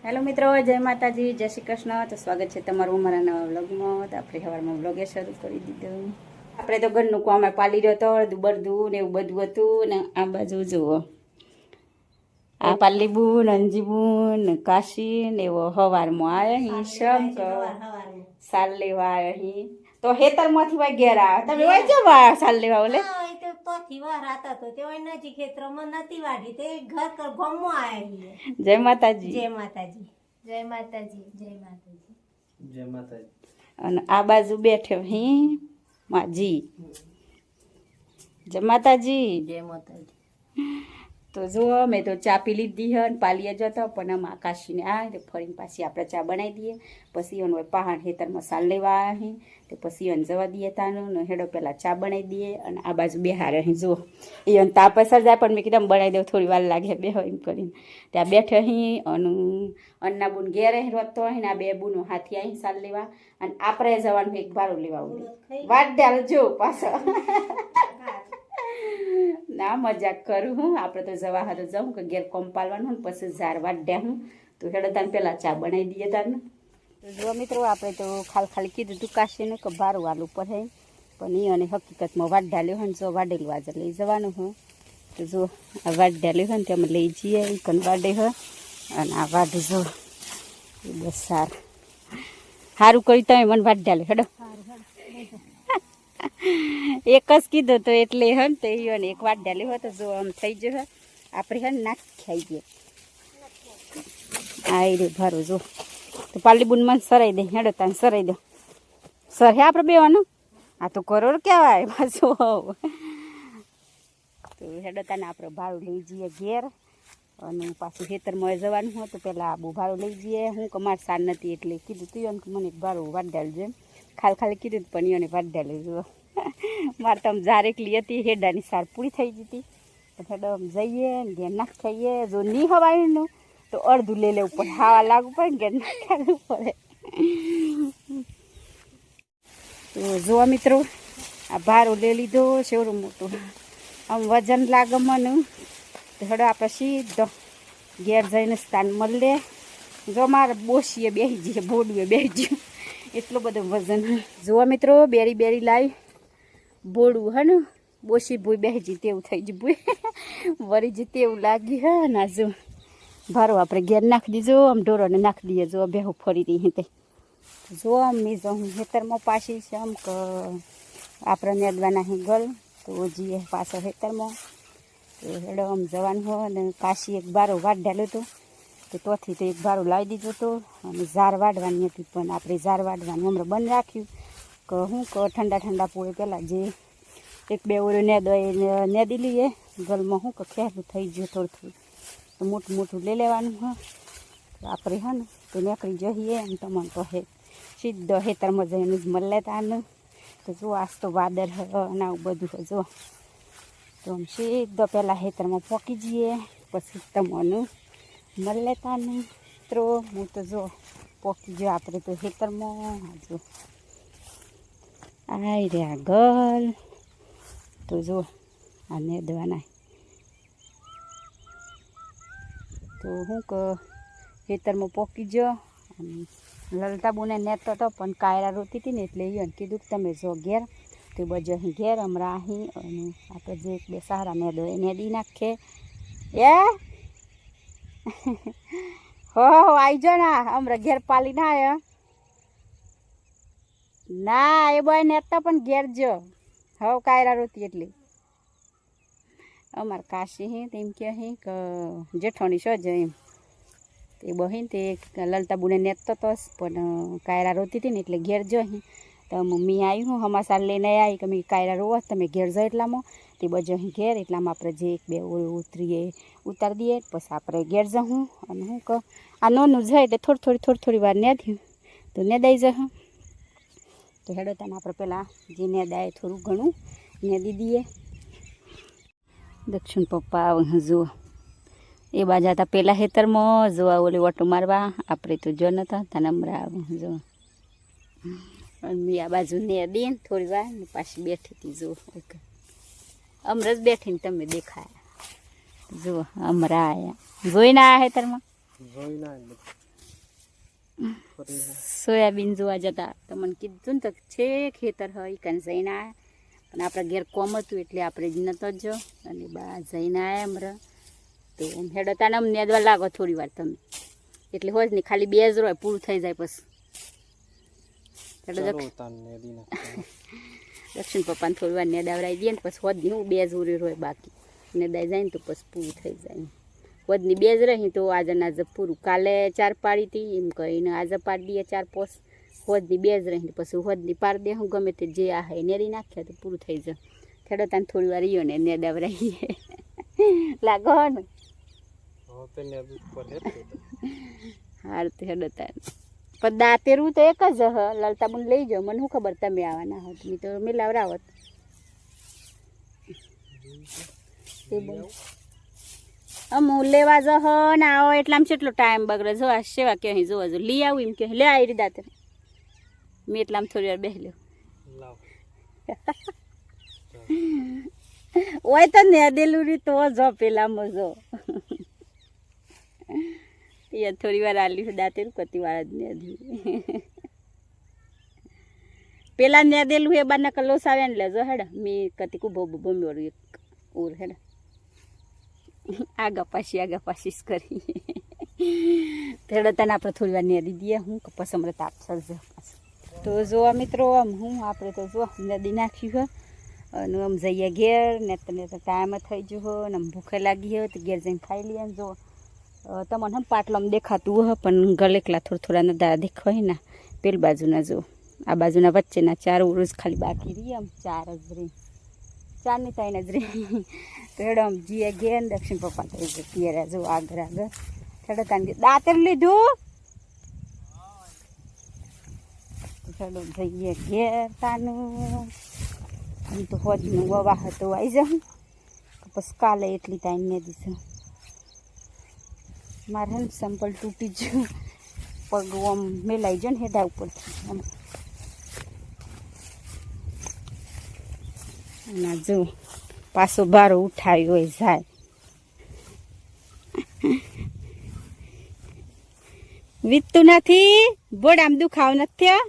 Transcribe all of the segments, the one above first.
Hello મિત્રો, જય માતાજી, જય શ્રી કૃષ્ણ. તો સ્વાગત છે તમારું અમારા નવા વ્લોગમાં. તો આપણે સવારમાં વ્લોગે શરૂ કરી દીધો. આપણે તો ઘરનું કામ પાલી રહ્યો હતો, અડધું બરધું ને એવું બધું હતું. ને આ બાજુ જુઓ, આ પાલી બુન, અંજી બુન, કાશી ને એવો સવારમાં આવ્યા શંક સાલ લેવા આવ્યા. તો હેતરમાંથી વાય ઘેર આવ્યા. તમે વાય જવા સાલ લેવા ઓલે જય માતાજી, જય માતાજી, જય માતાજી, જય માતાજી, જય માતાજી. અને આ બાજુ બેઠો હી માજી. જય માતાજી, જય માતાજી. તો જુઓ, મેં તો ચા પી લીધી હે ને પાલીએ જતો, પણ આમ આકાશીને આ તો ફરીને પાછી આપણે ચા બનાવી દઈએ. પછી એનો પહાડ ખેતરમાં સાલ લેવા અહીં તો પછી એને જવા દઈએ તાનું ને હેડો પહેલાં ચા બનાવી દઈએ. અને આ બાજુ બેહાર અહીં જુઓ, એને તાપ અસર જાય, પણ મેં કીધું બનાવી દઉં, થોડી વાર લાગે બેહો એમ કરીને. ત્યાં બેઠે અહીં અને અન્ના બુન ઘેર અહીં રોતો અહીં ને આ બે બુનો હાથી અહીં સાલ લેવા. અને આપણે જવાનું એક બારું લેવા વાત ડાલ જો પાછો ના મજાક કરું હું. આપણે તો જવા હાથે જાઉં કે ઘેર કોમ પાલવાનું ને પછી ઝાર વાડ્યા હું. તો હેડો તાને પહેલાં ચા બનાવી દઈએ તાને. તો જુઓ મિત્રો, આપણે તો ખાલી કીધું તું કાશીને કે બારું વાલું પડે, પણ એ અને હકીકતમાં વાડ ડાલ્યો હોય ને જો વાડેલું આજે લઈ જવાનું હોય. તો જો આ વાડ ડાલ્યો હોય ને તે અમે લઈ જઈએ એ કન વાડે હોય. અને આ વાડ જો એ બસ સારું કરી તમે મને વાડ ડાલ્યો હેડો. એક જ કીધું તો એટલે હે ને તો એ એક વાટ ડાલી હોય તો જો આમ થઈ ગયો. આપણે હે ને નાખ ખાઈ ગયો આ રે ભરો જો. તો પાલી બુન મને સરાઈ દે હેડો તાને સરાઈ દો. સર હે આપણે બેવાનું આ તો કરોડ કહેવાય પાછું. તો હેડો તાને આપણે ભાડું લઈ જઈએ ઘેર. અને પાછું ખેતરમાં જવાનું હોય તો પહેલાં આબુ ભાડું લઈ જઈએ. હું કે મારે સાર નથી એટલે કીધું તું એને કે મને ભાડું વાટ ડાલજો એમ. ખાલી કીધું પણ એને વાટ ડાલી જુઓ. મારે તો આમ ઝાર એકલી હતી, હેડાની સાર પૂરી થઈ જતી. તો હેડો આમ જઈએ ને ઘેર નાખ ખાઈએ. જો નહીં હવાયનું તો અડધું લઈ લેવું પડે, ખાવા લાગવું પડે ને ઘેર નાખવું પડે. તો જોવા મિત્રો, આ ભારું લઈ લીધો શેવડું મોટું, આમ વજન લાગે મને. તો હેડો આપણે સીધો ઘેર જઈને સ્થાન મળે. જો મારે બોસીએ બેસી જઈએ, બોડુએ બેસી ગયું, એટલું બધું વજન. જોવા મિત્રો, બેરી લાવી બોડું હે ને બોસી ભૂઈ બેસી જઈ તેવું થઈ ગયું, ભૂઈ વળી જઈ તેવું લાગ્યું હે ને. જો ભારો આપણે ઘેર નાખી દીધો, આમ ઢોરોને નાખી દઈએ. જો બેહું ફરી રહી તે જો મેં જો હું ખેતરમાં પાછી છે આમ કે આપણે નેદવાના અહીં ગલ તો જઈએ પાછળ ખેતરમાં. તો હેડો આમ જવાનું હોય. અને કાશી એક બારો વાટ ડાલ્યો હતો તો તોથી તો એક બારો લાવી દીધો હતો. અને ઝાર વાડવાની હતી, પણ આપણે ઝાર વાડવાનું હમણાં બંધ રાખ્યું કે હું કે ઠંડા પોળે પહેલાં જે એક બે ઓરો નેદી લઈએ ગલમાં. શું કે ખેલું થઈ ગયું થોડું તો મોટું લઈ લેવાનું હોય. તો આપણે હે ને તો નીકળી જઈએ એમ તમને તો સીધો ખેતરમાં જઈને જ મળે તાનું. તો જો આજ તો વાદળ અને આવું બધું જો. તો આમ સીધો પહેલાં ખેતરમાં પહોંચી જઈએ પછી તમને મળે તાનું. મિત્રો હું તો જો પહોંચી ગયો આપણે તો ખેતરમાં. જો આય રે આગળ તો જો આ નેદવાના. તો હું કે ખેતરમાં પોકી ગયો. લલતા બોને નેતો હતો પણ કાયરા રોતી હતી ને એટલે એને કીધું કે તમે જો ઘેર. તો બજો અહીં ઘેર હમણાં અહીં. અને આપણે જે એક બે સારા નેદો એ નેદી નાખે. એ હો આવી જો ના હમણાં ઘેર પાલી ના આવ્યા ના એ બોય નેતા પણ ઘેર જો હવે કાયરા રોતી એટલે. અમારે કાશી હે તેમ કે હે કે જેઠોણી છો જ એમ તે બહીન તે લલતા બુને નેતતો તો પણ કાયરા રોતી હતી ને એટલે ઘેર જો અહીં. તો મમ્મી આવી હું હમાસાર લઈને આવી કે મેં કાયરા રોવો તમે ઘેર જો એટલામાં. તે બજો અહીં ઘેર એટલામાં આપણે જે એક બે ઉતારી દઈએ પછી આપણે ઘેર જવું. અને હું કહું આ નોનું જાય એટલે થોડી વાર નેદ્યું તો નેદાઈ જવું. તો હેડો તને આપણે પહેલાં જે નેદાય થોડું ઘણું નેદી દઈએ. દક્ષિણ પપ્પા આવે જુઓ એ બાજુ હતા પહેલાં ખેતરમાં જોવા ઓલી ઓટો મારવા. આપણે તો જો નતા તને હમણાં આવે જો. આ બાજુ નેદી ને થોડી વાર ને પાછી બેઠી હતી જુઓ. હમણાં જ બેઠીને તમે દેખાયા જુઓ હમણાં આવ્યા. જોઈને આવ્યા ખેતરમાં સોયાબીન જોવા જતા તો મને કીધું ને તો છે ખેતર હોય કાન જઈને આવ્યા પણ આપણા ઘેર કોમ હતું એટલે આપણે જ નતો જો અને બા જઈને આવ્યા હમણાં તો હેડો તાને અમને નેદવા લાગો થોડી વાર તમે એટલે હોય જ નહીં ખાલી 2 જ રહે પૂરું થઈ જાય પછી હેડો દક્ષિણ પપ્પાને થોડી વાર નેદાવરાઈ દઈએ ને પછી હોદ હું 2 જ ઉરી રહે બાકી નેદાઈ જાય ને તો પછી પૂરું થઈ જાય વધની 2 જ રહી તો આજે નાજે પૂરું કાલે 4 પાડી હતી એમ કહીને આજે પાડી દઈએ 4 પોસ વધની 2 જ રહી પછી વધની પાડી દે હું ગમે તે જે આ હે નેરી નાખ્યા તો પૂરું થઈ જાય ખેડો તાને થોડી વાર ઈયો ને નેદાવરાઈએ લાગો ને હાર તો હેડો તાને પણ દાંતેરું તો એક જ હ લલતાબુન લઈ જાઓ મને શું ખબર તમે આવવાના હોત મેં તો મિલાવરાવત એ બોલ હું લેવા જહ ને આવો એટલામાં કેટલો ટાઈમ બગડે જો આ સેવા કે અહીં જોવા જો લઈ આવું એમ કે લે આવી રીતે દાંતે મેં એટલામાં થોડી વાર બેસી લ્યો ઓય તો નેદેલું રી તો જો પેલા મજો એ થોડી વાર આલી દાંતે કતી વાર જ નેદી પેલા નેદેલું એ બારના કલોસ આવ્યા ને લેજો હેડા મેં કતી કુ બો મેળું એક ઉર હેડા આગા પાછી કરી તેડો તને આપણે થોડી વાર નેદી દઈએ હું પછી અમારે તાપ સરજો તો જોવા મિત્રો આમ હું આપણે તો જો નદી નાખ્યું હોય અને આમ જઈએ ઘેર ને તને તો ટાઈમ થઈ ગયો હોય ને આમ ભૂખે લાગી હોય તો ઘેર જઈને ખાઈ લઈએ જો તમને હમ પાટલામાં દેખાતું હોય પણ ગલેકલા થોડા નદા દેખાય ને પેલી બાજુના જો આ બાજુના વચ્ચેના 4 ઉરોજ ખાલી બાકી રહી આમ 4 જ રહી 4 ની 3 જ રહી તો હેડો આમ જીએ ઘેર દક્ષિણ પપ્પા થઈ ગયો પિયરા જો આગળ હેડો તાને દાંતર લીધું હેડો જઈએ ઘેર તાનું આમ તો હોદનું વવા હતો આવી જાઉં પછી કાલે એટલી ટાઈમ ને દીધું મારે હે સેમ્પલ તૂટી ગયું પગ આમ મેલાઈ જાય ને હેડા ઉપરથી આમ ના જો પાછો બારો ઉઠાવ્યો હોય જાય વીતતું નથી બોડામ દુખાવ નથી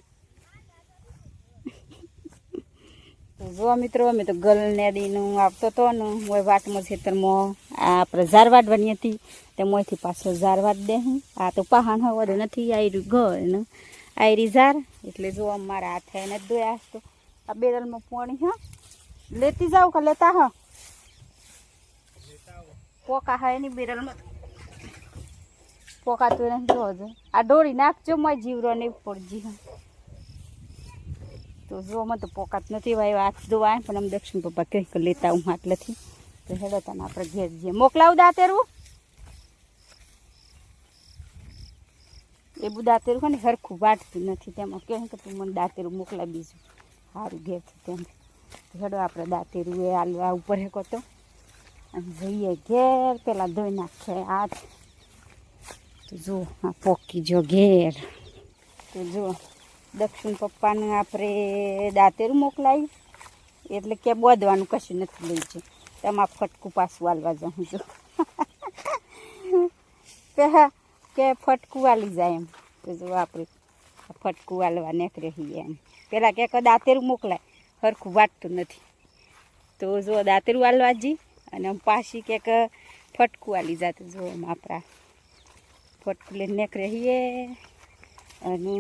જો મિત્રો અમે તો ગલ નેદીનું આવતો હતો ને હું વાટમાં ખેતરમાં આ આપણે ઝાર વાટવાની હતી તે મોંથી પાછો ઝાર વાટ દે આ તો પહાણ હવે નથી આયરું ગળ ને આયરી ઝાર એટલે જો મારા હાથે નથી ધોયા તો આ બેરલમાં પાણી હા લેતી જાવ કે લેતા હા પોકા હા એની બેરલમાં પોકા તો નથી જોજો આ ડોળી નાખજો મય જીવરો નહીં પડજી હા તો જો મને તો પોકાત નથી ભાઈ હાથ ધોવાય પણ અમે દક્ષિણ પપ્પા કહી કે લેતા હું આટલેથી તો હેડો તને આપણે ઘેર જઈએ મોકલાવું દાંતેરું એ બધું દાંતેરું હોય ને હરખું વાટતું નથી તેમાં કહે કે તું મને દાંતેરું મોકલાવી બીજું સારું ઘેરથી તેમ હેડો આપણે દાંતેરું એ આલવા ઉપર હેકો તો અને જઈએ ઘેર પેલા ધોઈ નાખે હાથ તો જો આ પોકી જો ઘેર તો જો દક્ષિણ પપ્પાને આપણે દાંતેરું મોકલાવી એટલે કે બોધવાનું કશું નથી લઈ છે તેમાં ફટકું પાછું વાલવા જાઉં જો કે ફટકું વાલી જાય એમ તો જો આપણે ફટકું વાલવા નીકળે એમ પેલા કે દાંતેરું મોકલાય સરખું વાટતું નથી તો જો દાંતેરું વાલવા જી અને પાછી કે ફટકું વાલી જતું જો એમ આપણા ફટકું લઈને નીકળે અને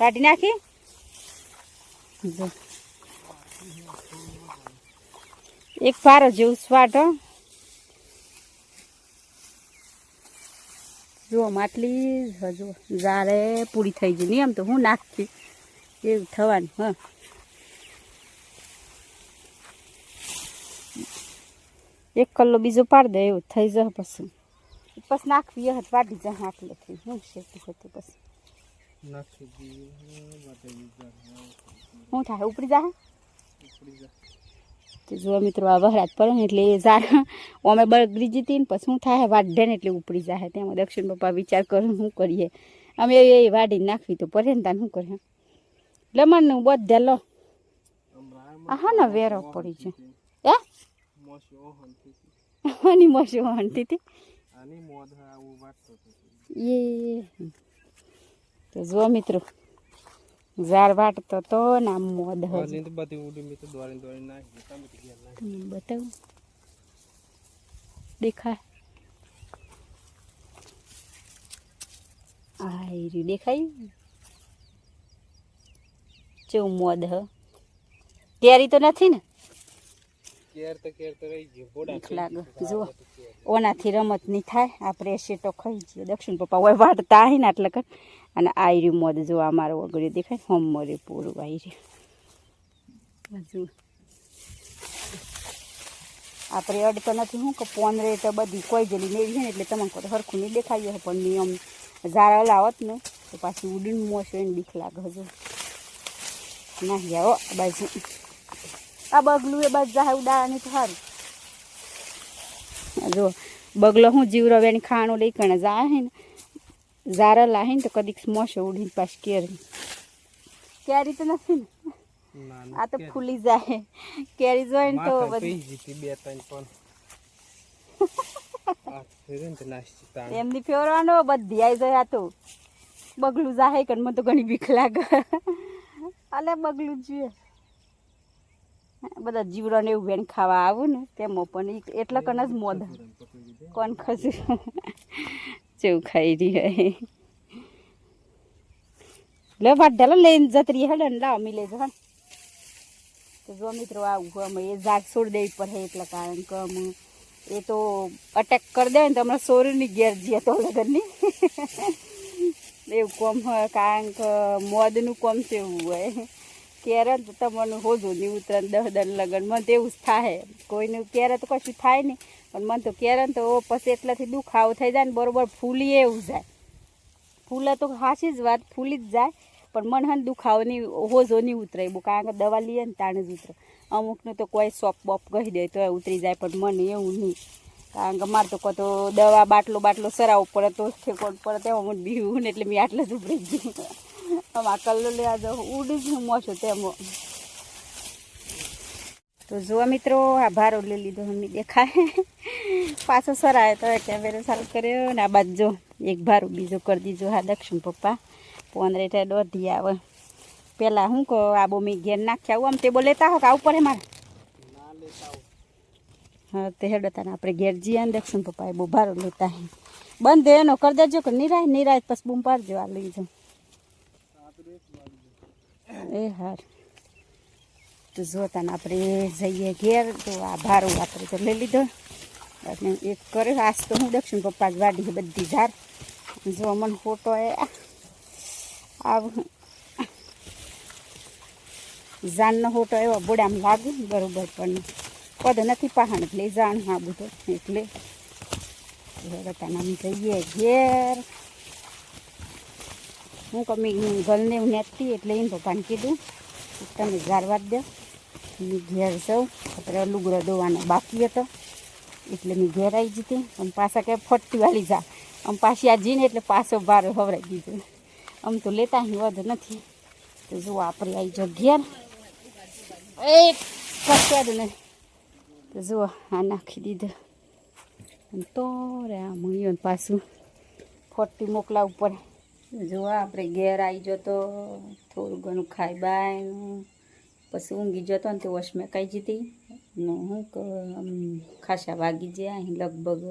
કાઢી નાખી જો એક ફારો જેવું સ્વાટ જો માટલી હજુ જારે પૂરી થઈ ગઈ નહીં આમ તો હું નાખતી એવું થવાનું હા એક કલ્લો બીજો પાડી દે એવું થઈ જાય પછી નાખવી એ વાટી જાય આટલેથી હું શેકી હતી પછી શું થાય ઉપડી જાય તો જો મિત્રો આ વહરાત પડે ને એટલે એ ઝાડ અમે બગડી જતી ને પછી શું થાય વાઢે ને એટલે ઉપડી જાય તેમાં દક્ષિણ પપ્પા વિચાર કરે શું કરીએ અમે એ વાઢી નાખવી તો પડે ને તાને શું કરે લમણનું બધે લો હા ને વેરો પડી છે આની મોસી હણતી હતી એ તો જો મિત્રો ઝાડ વાટતો તો ને આમ મોદ બતાવું દેખાય આ રહ્યું દેખાયું કેવું મોદ હ કેરી તો નથી ને લાગે જો ઓનાથી રમત નહીં થાય આપણે શેટો ખાઈ જઈએ દક્ષિણ પપ્પા હોય વાટતા આવી ને એટલે કર અને આયર્યું મોદ જો અમારો વગડ્યું દેખાય હોમ મરે પૂરું આયર્યું હજુ આપણે અડતો નથી શું કે પોનરે તો બધી કોઈ જેલી મેળવી છે ને એટલે તમને કોઈ સરખું નહીં દેખાયું પણ નિયમ ઝાડ હલાવત ને તો પાછી ઉડીને મોશો એને બીક લાગે હજુ ના જાઓ આ બાજુ આ બગલું એ બાજુ જાય ઉડાડવાની તો સારું જો બગલો હું જીવરો એની ખાણું લઈ કણે જાય ને ઝારા લાહે ને તો કદીક મોશો ઉડીને પાછી કેરી તો નથી ને આ તો ફૂલી જાય કેરી જોઈ ને તો એમની ફેરવાનો બધી આવી જાય આ તો બગલું જાય કે મને તો ઘણી બીક લાગે અલે બગલું જોઈએ બધા જીવડાને એવું વેણ ખાવા આવું ને તેમાં પણ એટલા કન જ મોદ કોણ ખસું જેવું ખાઈ રહી લે ભાટ ઢાલો લઈને જતરી હેડે ને લાવ મી લઈ જવા તો જો મિત્રો આવું અમે એ ઝાડ છોડી દેવી પડે એટલે કારણ કે એ તો અટેક કરી દે ને તો હમણાં સોરીની ઘેર જઈએ તો લગનની એવું કોમ હોય કારણ કે મોદનું કોમ છે એવું હોય કેરે તો તમને હોજો નહીં ઉતરે 10 લગન મને તો એવું જ થાય કોઈનું કેરે તો કશું થાય નહીં પણ મને તો કેરે ને તો પછી એટલાથી દુખાવો થઈ જાય ને બરાબર ફૂલી એવું જાય ફૂલે તો હાચી જ વાત ફૂલી જ જાય પણ મને હન દુખાવો નહીં હોજો નહીં ઉતરે એવું કારણ કે દવા લઈએ ને તાણે જ ઉતરે અમુકનું તો કોઈ સોપ બોપ કહી દે તો ઉતરી જાય પણ મને એવું નહીં કારણ કે મારે તો કહો તો દવા બાટલો સરાવવો પડે તો ઠેકોડ પડે તેમાં મને બીવું ને એટલે મેં આટલા જ ઉભરી ગયું આમાં કલ્લો લેવા જાઉં ઉડી જ હું મોશો તેમાં તો જુઓ મિત્રો આ ભારો લઈ લીધો અમે દેખાય પાછો સરાય તો કેમેરો ચાલુ કર્યો ને આ બાજુ જો એક ભારો બીજો કરી દીધો હા દક્ષિણ પપ્પા 15 દોઢી આવે પેલા શું કહો આ બો મેં ઘેર નાખ્યા આવું આમ તે લેતા હો કે આવું પડે મારે હા તે હેડતા ને આપણે ઘેર જઈએ ને દક્ષિણ પપ્પા એ બહુ ભારો લેતા હે બંધ એનો કરી દેજો કે નિરાય પછી બૂમ પાડજો આ લઈ જાઉં એ હાર તો જોતા ને આપણે જઈએ ઘેર તો આ ભારો આપણે તો લઈ લીધો અને એક કર્યો આજ તો હું દક્ષિણ પપ્પા જ વાડી બધી ઝાડ જો મને ફોટો એ આવ જાનનો ફોટો એવો બોડામાં લાગે બરોબર પણ પદ નથી પહાણ એટલે જાણ હા બધો એટલે રતાના જઈએ ઘેર હું કમી ગલને નેતી એટલે એને પપ્પાને કીધું તમે ઝારવા જ દો મેં ઘેર જાઉં આપણે લુગડો દોવાનો બાકી હતો એટલે મેં ઘેર આવી જતી આમ પાછા કે ફટતી વાળી જા આમ પાછી આ જીને એટલે પાછો ભારો હવરાઈ દીધો આમ તો લેતા અહીં વધુ નથી તો જુઓ આપણે આવી જાઓ ઘેર એ કશું નહીં તો જુઓ આ નાખી દીધો તો રે આ મળ્યો પાછું ફોટી મોકલાવવું પડે જુઓ આપણે ઘેર આવી જતો થોડું ઘણું ખાઈ બાય પછી ઊંઘી જતો ને તે વોશમાં કાઈ જતી ને હું ખાસા વાગી જાય અહીં લગભગ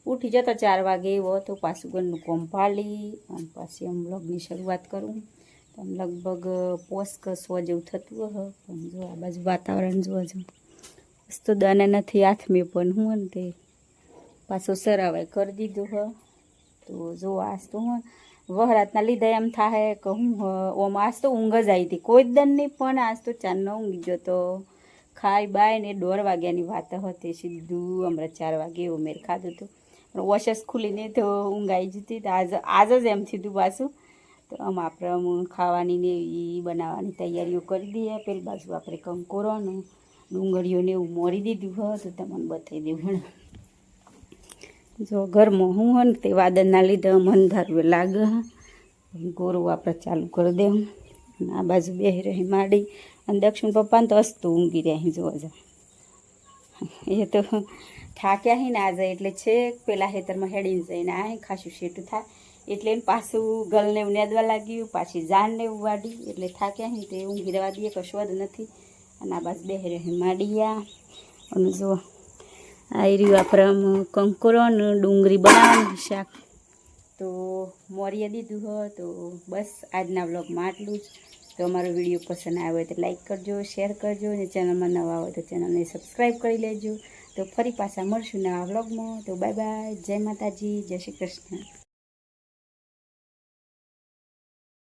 ઉઠી જતો 4 વાગે એવો તો પાછું ઘરનું કોમ પાલી અને પાછી આમ વ્લોગની શરૂઆત કરું તો આમ લગભગ 5 જેવું થતું હશે પણ જો આ બાજુ વાતાવરણ જોવા જો તો દાને નથી હાથમાં પણ હું ને તે પાછો સરાવાય કરી દીધું હ તો જો આજ તો હું વહરાતના લીધે એમ થાય કે હું ઓમ આજ તો ઊંઘ જ આવી હતી કોઈ જ દન નહીં પણ આજ તો ચારનો ઊંઘી ગયો તો ખાઈ બાય ને 1:30 વાગ્યાની વાત હતી સીધું હમણાં 4 વાગે એવું મેર ખાધું હતું પણ વોશસ ખુલીને તો ઊંઘ આવી જતી તો આજ જ એમ થયું પાછું તો આમ આપણે ખાવાની ને એ બનાવવાની તૈયારીઓ કરી દઈએ પેલી બાજુ આપણે કંકોરોનું ડુંગળીઓને એવું મોરી દીધું હોય તો તમને બતાવી દેવું જો ઘરમાં હું હે ને તે વાદળના લીધે અંધારું લાગે ગોરું આપણે ચાલુ કરી દેવું અને આ બાજુ બેસી રહી માડી અને દક્ષિણ પપ્પાને તો હસતું ઊંઘી રહી જોવા જા એ તો થાક્યા હી ને આજે એટલે છેક પેલા હેતરમાં હેડીને જઈને આ ખાસું શેટું થાય એટલે એને પાછું ગલને એવું નેદવા લાગ્યું, પાછી જાનને એવું વાડી, એટલે થાક્યા નહીં તે ઊંઘી રહેવા દઈએ, કશું જ નથી. અને આ બાજુ બેહી રહે માડિયા. અને જો આ રહ્યું આપણે કંકોરો ને ડુંગળી બનાવવાનું શાક તો મોરીએ દીધું હોય. તો બસ આજના વ્લોગમાં આટલું જ. તો અમારો વિડીયો પસંદ આવ્યો હોય તો લાઈક કરજો, શેર કરજો, અને ચેનલમાં નવા હોય તો ચેનલને સબસ્ક્રાઈબ કરી લેજો. તો ફરી પાછા મળશું નવા વ્લોગમાં. તો બાય બાય, જય માતાજી, જય શ્રી કૃષ્ણ.